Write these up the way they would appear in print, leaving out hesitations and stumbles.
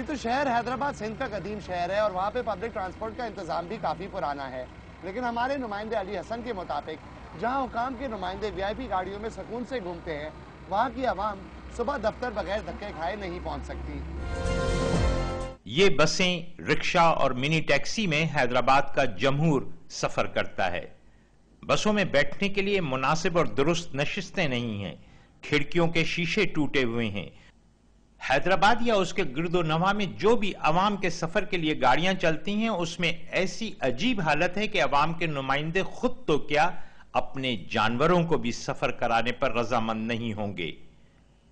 تو شہر حیدرآباد سندھ کا قدیم شہر ہے اور وہاں پہ پبلک ٹرانسپورٹ کا انتظام بھی کافی پرانا ہے، لیکن ہمارے نمائندے علی حسن کے مطابق جہاں حکام کے نمائندے وی آئی پی گاڑیوں میں سکون سے گھومتے ہیں، وہاں کی عوام صبح دفتر بغیر دھکے کھائے نہیں پہنچ سکتی۔ یہ بسیں، رکشہ اور منی ٹیکسی میں حیدرآباد کا جمہور سفر کرتا ہے۔ بسوں میں بیٹھنے کے لیے مناسب اور درست نشستیں نہیں ہیں، کھڑکیوں کے شیشے ٹوٹے ہوئے ہیں۔ حیدرآباد یا اس کے گرد و نواح میں جو بھی عوام کے سفر کے لیے گاڑیاں چلتی ہیں، اس میں ایسی عجیب حالت ہے کہ عوام کے نمائندے خود تو کیا اپنے جانوروں کو بھی سفر کرانے پر رضامند نہیں ہوں گے۔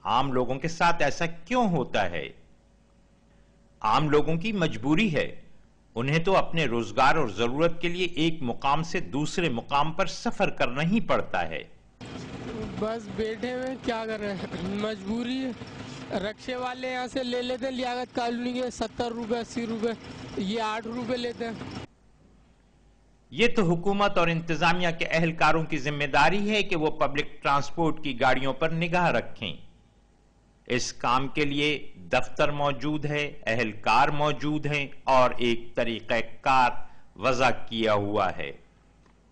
عام لوگوں کے ساتھ ایسا کیوں ہوتا ہے؟ عام لوگوں کی مجبوری ہے، انہیں تو اپنے روزگار اور ضرورت کے لیے ایک مقام سے دوسرے مقام پر سفر کرنا ہی پڑتا ہے۔ بس بیٹھے ہوئے کیا کر رہے ہیں، مجبوری ہے۔ رکشے والے یہاں سے لے لیتے ہیں لیاقت کالونی کے 70 روپے 80 روپے، یہ 8 روپے لیتے ہیں۔ یہ تو حکومت اور انتظامیہ کے اہلکاروں کی ذمہ داری ہے کہ وہ پبلک ٹرانسپورٹ کی گاڑیوں پر نگاہ رکھیں۔ اس کام کے لیے دفتر موجود ہے، اہلکار موجود ہیں اور ایک طریقہ کار وضع کیا ہوا ہے۔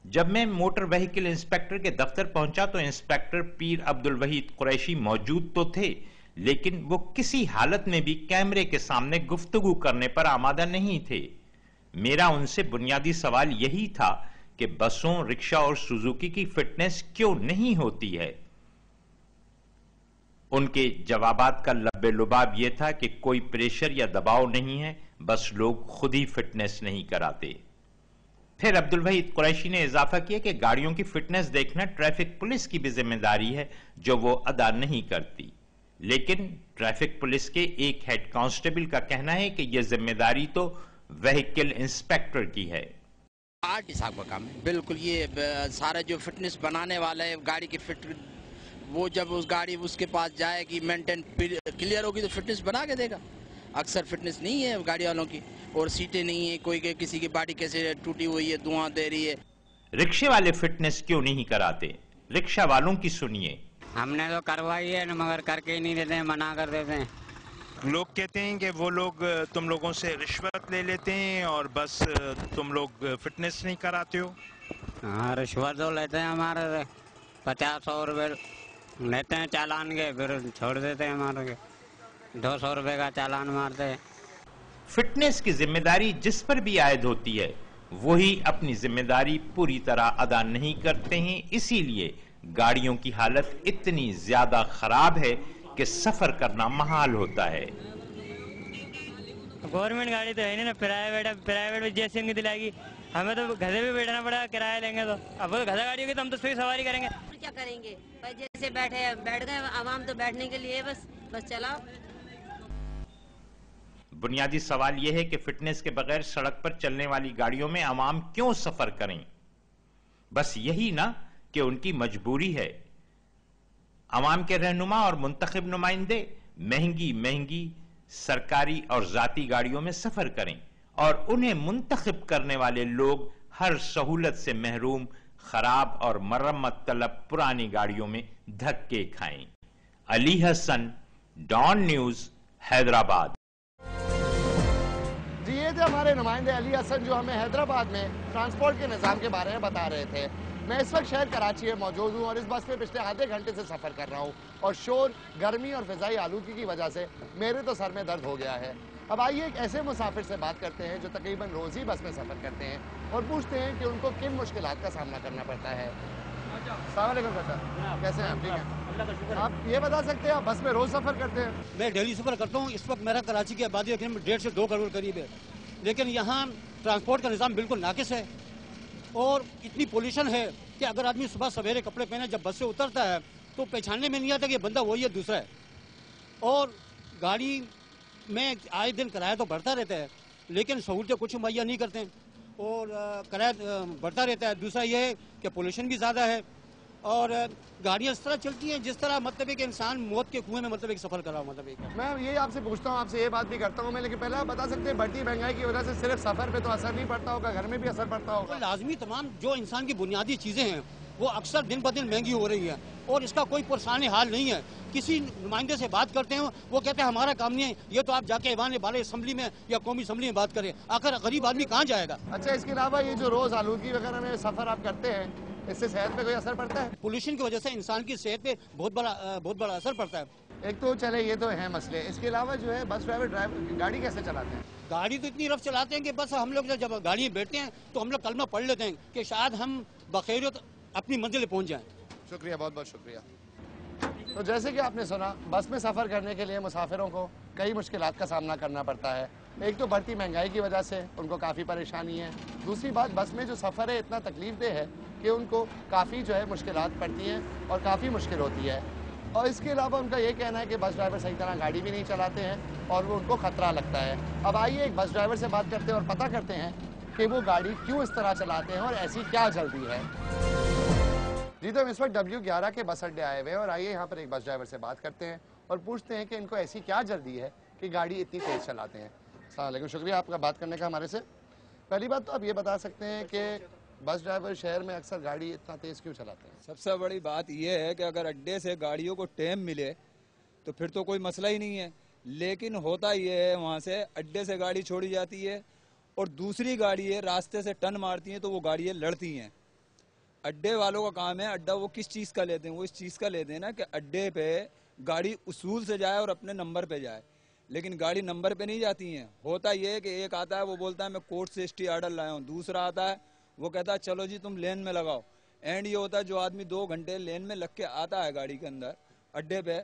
جب میں موٹر وہیکل انسپیکٹر کے دفتر پہنچا تو انسپیکٹر پیر عبدالوحید قریشی موجود تو تھے، لیکن وہ کسی حالت میں بھی کیمرے کے سامنے گفتگو کرنے پر آمادہ نہیں تھے۔ میرا ان سے بنیادی سوال یہی تھا کہ بسوں، رکشہ اور سوزوکی کی فٹنس کیوں نہیں ہوتی ہے؟ ان کے جوابات کا لب لباب یہ تھا کہ کوئی پریشر یا دباؤ نہیں ہے، بس لوگ خود ہی فٹنس نہیں کراتے۔ پھر عبدالوحید قریشی نے اضافہ کیا کہ گاڑیوں کی فٹنس دیکھنا ٹریفک پولیس کی بھی ذمہ داری ہے، جو وہ ادا نہیں کرتی۔ لیکن ٹریفک پولیس کے ایک ہیڈ کانسٹیبل کا کہنا ہے کہ یہ ذمہ داری تو وہیکل انسپیکٹر کی ہے۔ آرٹی صاحب کا کام ہے، بالکل۔ یہ سارا جو فٹنس بنانے والا ہے گاڑی کی وہ جب اس گاڑی اس کے پاس جائے گی، مینٹین کلیئر ہوگی تو فٹنس بنا کے دے گا۔ اکثر فٹنس نہیں ہے گاڑی والوں کی، اور سیٹیں نہیں ہیں، کوئی کسی کی باڈی کیسے ٹوٹی ہوئی ہے، دھواں دے رہی ہے۔ رکشے والے فٹنس کیوں نہیں کراتے؟ رکشہ والوں کی سنیے۔ ہم نے تو کروائی ہے مگر کر کے ہی نہیں دیتے ہیں، منع کر دیتے ہیں۔ لوگ کہتے ہیں کہ وہ لوگ تم لوگوں سے رشوت لے لیتے ہیں اور بس تم لوگ فٹنس نہیں کراتے ہو۔ ہاں، رشوت تو لیتے ہیں، ہمارے 50-100 روپے لیتے ہیں چالان کے، پھر چھوڑ دیتے ہیں ہمارے کے 200 روپے کا چالان مارتے ہیں۔ فٹنس کی ذمہ داری جس پر بھی عائد ہوتی ہے، وہی اپنی ذمہ داری پوری طرح ادا نہیں کرتے ہیں، اسی لیے گاڑیوں کی حالت اتنی زیادہ خراب ہے کہ سفر کرنا محال ہوتا ہے۔ گورنمنٹ گاڑی تو ہے نہیں نا، پرائیویٹ بھی جیسے ان کی دلائے گی، ہمیں تو گھر سے بھی بیٹھنا پڑے گا، کرایہ لیں گے تو اب وہ گھر گاڑی ہوگی تو ہم تو سوئی سواری کریں گے۔ کیا کریں گے بھائی، جیسے بیٹھ گئے عوام تو بیٹھنے کے لیے بس چلاؤ۔ بنیادی سوال یہ ہے کہ فٹنس کے بغیر سڑک پر چلنے والی گاڑیوں میں عوام کیوں سفر کریں؟ بس یہی نا کہ ان کی مجبوری ہے۔ عوام کے رہنما اور منتخب نمائندے مہنگی سرکاری اور ذاتی گاڑیوں میں سفر کریں اور انہیں منتخب کرنے والے لوگ ہر سہولت سے محروم خراب اور مرمت طلب پرانی گاڑیوں میں دھکے کھائیں۔ علی حسن، ڈان نیوز، حیدرآباد۔ جی، یہ تھے ہمارے نمائندے علی حسن جو ہمیں حیدرآباد میں ٹرانسپورٹ کے نظام کے بارے میں بتا رہے تھے۔ میں اس وقت شہر کراچی میں موجود ہوں اور اس بس میں پچھلے آدھے گھنٹے سے سفر کر رہا ہوں اور شور، گرمی اور فضائی آلودگی کی وجہ سے میرے تو سر میں درد ہو گیا ہے۔ اب آئیے ایک ایسے مسافر سے بات کرتے ہیں جو تقریباً روز ہی بس میں سفر کرتے ہیں اور پوچھتے ہیں کہ ان کو کن مشکلات کا سامنا کرنا پڑتا ہے۔ السلام علیکم سر، کیسے ہیں آپ؟ ٹھیک ہیں؟ آپ یہ بتا سکتے ہیں آپ بس میں روز سفر کرتے ہیں؟ میں ڈیلی سفر کرتا ہوں۔ اس وقت میرا کراچی کی آبادی 1.5 سے 2 کروڑ قریب ہے، لیکن یہاں ٹرانسپورٹ کا نظام بالکل ناقص ہے اور اتنی پولیوشن ہے کہ اگر آدمی صبح سویرے کپڑے پہنے جب بس سے اترتا ہے تو پہچاننے میں نہیں آتا کہ یہ بندہ وہی ہے دوسرا ہے۔ اور گاڑی میں آئے دن کرایہ تو بڑھتا رہتا ہے لیکن سہولتیں کچھ مہیا نہیں کرتے ہیں اور کرایہ بڑھتا رہتا ہے۔ دوسرا یہ ہے کہ پولیوشن بھی زیادہ ہے اور گاڑیاں اس طرح چلتی ہیں جس طرح مطلب ہے کہ انسان موت کے کنویں میں مطلب ایک سفر کر رہا ہوں۔ مطلب میں یہ آپ سے پوچھتا ہوں، آپ سے یہ بات بھی کرتا ہوں میں، لیکن پہلے آپ بتا سکتے ہیں بڑھتی مہنگائی کی وجہ سے صرف سفر پہ تو اثر نہیں پڑتا ہوگا، گھر میں بھی اثر پڑتا ہوگا؟ لازمی تمام جو انسان کی بنیادی چیزیں ہیں वो अक्सर दिन ब दिन महंगी हो रही है और इसका कोई परेशानी हाल नहीं है। किसी नुमाइंदे से बात करते हैं वो कहते हैं हमारा काम नहीं है, ये तो आप जाके ऐवान बाले असम्बली में या कौमी असम्बली में बात करें। आखिर गरीब आदमी कहाँ जाएगा? अच्छा, इसके अलावा ये जो रोज आलूगी वगैरह में सफर आप करते हैं, इससे सेहत पे कोई असर पड़ता है? पोल्यूशन की वजह से इंसान की सेहत पे बहुत बड़ा असर पड़ता है। एक तो चले ये तो है मसले, इसके अलावा जो है बस ड्राइवर गाड़ी कैसे चलाते हैं? गाड़ी तो इतनी रफ चलाते हैं कि बस हम लोग जब गाड़ी में बैठते हैं तो हम लोग कलमा पढ़ लेते हैं कि शायद हम बखैरियत अपनी मंजिल पहुंच जाएं। शुक्रिया, बहुत बहुत शुक्रिया। तो जैसे कि आपने सुना, बस में सफ़र करने के लिए मुसाफिरों को कई मुश्किलात का सामना करना पड़ता है। एक तो बढ़ती महंगाई की वजह से उनको काफ़ी परेशानी है, दूसरी बात बस में जो सफ़र है इतना तकलीफ देह है कि उनको काफ़ी जो है मुश्किलात पड़ती हैं और काफ़ी मुश्किल होती है। और इसके अलावा उनका ये कहना है कि बस ड्राइवर सही तरह गाड़ी भी नहीं चलाते हैं और वो उनको ख़तरा लगता है। अब आइए एक बस ड्राइवर से बात करते हैं और पता करते हैं कि वो गाड़ी क्यों इस तरह चलाते हैं और ऐसी क्या जल्दी है। जी, तो हम इस वक्त W11 के बस अड्डे आए हुए हैं और आइए यहाँ पर एक बस ड्राइवर से बात करते हैं और पूछते हैं कि इनको ऐसी क्या जल्दी है कि गाड़ी इतनी तेज़ चलाते हैं। अस्सलाम वालेकुम, शुक्रिया आपका बात करने का हमारे से। पहली बात तो आप ये बता सकते हैं कि बस ड्राइवर शहर में अक्सर गाड़ी इतना तेज़ क्यों चलाते हैं? सबसे बड़ी बात यह है कि अगर अड्डे से गाड़ियों को टाइम मिले तो फिर तो कोई मसला ही नहीं है, लेकिन होता यह है वहाँ से अड्डे से गाड़ी छोड़ी जाती है और दूसरी गाड़ी है रास्ते से टर्न मारती हैं तो वो गाड़ियाँ लड़ती हैं। अड्डे वालों का काम है, अड्डा वो किस चीज़ का लेते हैं, वो इस चीज़ का लेते हैं ना कि अड्डे पे गाड़ी उसूल से जाए और अपने नंबर पे जाए, लेकिन गाड़ी नंबर पे नहीं जाती हैं। होता ये है कि एक आता है वो बोलता है मैं कोर्ट से ST आर्डर लाया हूँ, दूसरा आता है वो कहता है चलो जी तुम लेन में लगाओ। एंड ये होता है जो आदमी 2 घंटे लेन में लग के आता है गाड़ी के अंदर अड्डे पे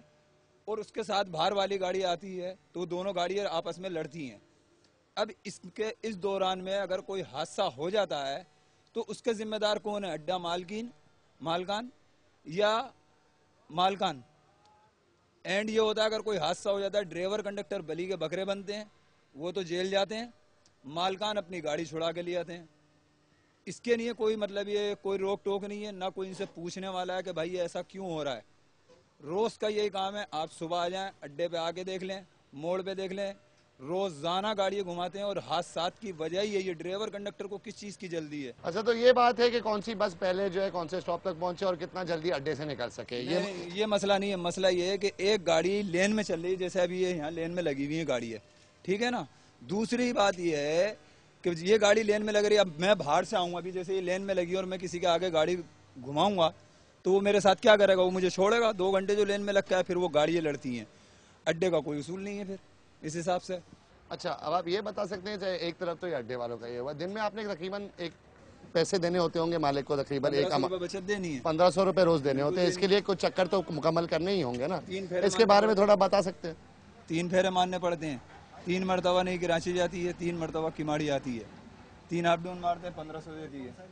और उसके साथ बाहर वाली गाड़ी आती है तो दोनों गाड़ियाँ आपस में लड़ती हैं। अब इस दौरान में अगर कोई हादसा हो जाता है तो उसके जिम्मेदार कौन है? अड्डा मालकान या मालकान। एंड ये होता है अगर कोई हादसा हो जाता है ड्राइवर कंडक्टर बली के बकरे बनते हैं, वो तो जेल जाते हैं, मालकान अपनी गाड़ी छुड़ा के ले आते हैं। इसके लिए कोई मतलब ये कोई रोक टोक नहीं है, ना कोई इनसे पूछने वाला है कि भाई ये ऐसा क्यों हो रहा है। रोज का यही काम है, आप सुबह आ जाएं अड्डे पे आके देख लें, मोड़ पे देख लें, रोजाना गाड़ियाँ घुमाते हैं और हादसात की वजह ही है ये ड्राइवर कंडक्टर को किस चीज़ की जल्दी है। अच्छा, तो ये बात है कि कौन सी बस पहले जो है कौन से स्टॉप तक पहुंचे और कितना जल्दी अड्डे से निकल सके, ये मसला नहीं है। मसला ये है कि एक गाड़ी लेन में चल रही है, जैसे अभी ये यहाँ लेन में लगी हुई है गाड़ी है, ठीक है ना। दूसरी बात ये है कि ये गाड़ी लेन में लग रही है, अब मैं बाहर से आऊँगा, अभी जैसे ये लेन में लगी और मैं किसी के आगे गाड़ी घुमाऊंगा तो वो मेरे साथ क्या करेगा? वो मुझे छोड़ेगा। 2 घंटे जो लेन में लगता है फिर वो गाड़ियाँ लड़ती हैं, अड्डे का कोई उसूल नहीं है फिर इस हिसाब से। अच्छा, अब आप ये बता सकते हैं चाहे एक तरफ तो ये अड्डे वालों का ये हुआ, दिन में आपने तकरीबन एक पैसे देने होते होंगे मालिक को, तकरीबन 1500 बचत देनी है, 1500 रुपए रोज देने होते हैं। इसके लिए कुछ चक्कर तो मुकम्मल करने ही होंगे ना, इसके बारे में थोड़ा बता सकते हैं? 3 फेरे मारने पड़ते हैं, 3 मरतबा नहीं कराची जाती है, 3 मरतबा किमाड़ी आती है, 3 अप डाउन मारते हैं, 1500 देती है।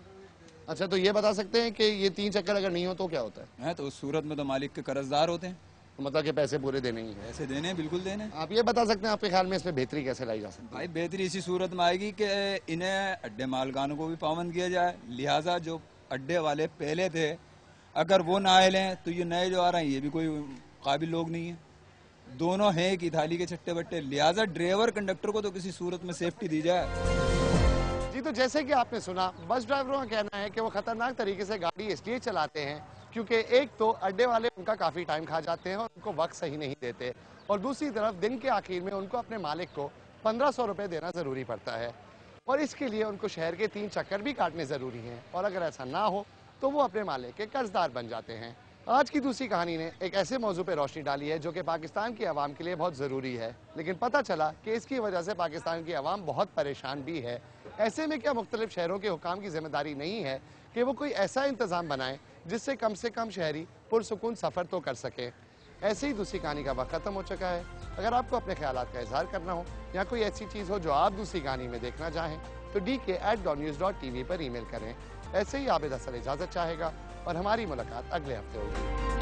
अच्छा, तो ये बता सकते हैं कि ये 3 चक्कर अगर नहीं हो तो क्या होता है? तो उस सूरत में तो मालिक के कर्जदार होते हैं, मतलब कि पैसे पूरे देने ही हैं। पैसे देने बिल्कुल देने। आप ये बता सकते हैं आपके ख्याल में इसमें बेहतरी कैसे लाई जा सकती है? भाई बेहतरी इसी सूरत में आएगी कि इन्हें अड्डे मालकानों को भी पाबंद किया जाए, लिहाजा जो अड्डे वाले पहले थे अगर वो ना आए लें तो ये नए जो आ रहे हैं ये भी कोई काबिल लोग नहीं है, दोनों हैं कि थाली के चट्टे बट्टे। लिहाजा ड्राइवर कंडक्टर को तो किसी सूरत में सेफ्टी दी जाए। जी, तो जैसे कि आपने सुना, बस ड्राइवरों का कहना है कि वो खतरनाक तरीके से गाड़ी इसलिए चलाते हैं क्योंकि एक तो अड्डे वाले उनका काफ़ी टाइम खा जाते हैं और उनको वक्त सही नहीं देते, और दूसरी तरफ दिन के आखिर में उनको अपने मालिक को 1500 रुपये देना ज़रूरी पड़ता है और इसके लिए उनको शहर के 3 चक्कर भी काटने ज़रूरी हैं, और अगर ऐसा ना हो तो वो अपने मालिक के कर्जदार बन जाते हैं। आज की दूसरी कहानी ने एक ऐसे मौजू पर रोशनी डाली है जो कि पाकिस्तान की आवाम के लिए बहुत ज़रूरी है, लेकिन पता चला कि इसकी वजह से पाकिस्तान की आवाम बहुत परेशान भी है। ऐसे में क्या मुख्तलिफ शहरों के हुकाम की जिम्मेदारी नहीं है कि वो कोई ऐसा इंतज़ाम बनाएं जिससे कम से कम शहरी पुरसुकून सफ़र तो कर सकें। ऐसे ही दूसरी कहानी का वक्त ख़त्म हो चुका है। अगर आपको अपने ख्यालात का इजहार करना हो या कोई ऐसी चीज़ हो जो आप दूसरी कहानी में देखना चाहें तो dk@news.tv पर ईमेल करें। ऐसे ही आबिद असल इजाज़त चाहेगा और हमारी मुलाकात अगले हफ्ते होगी।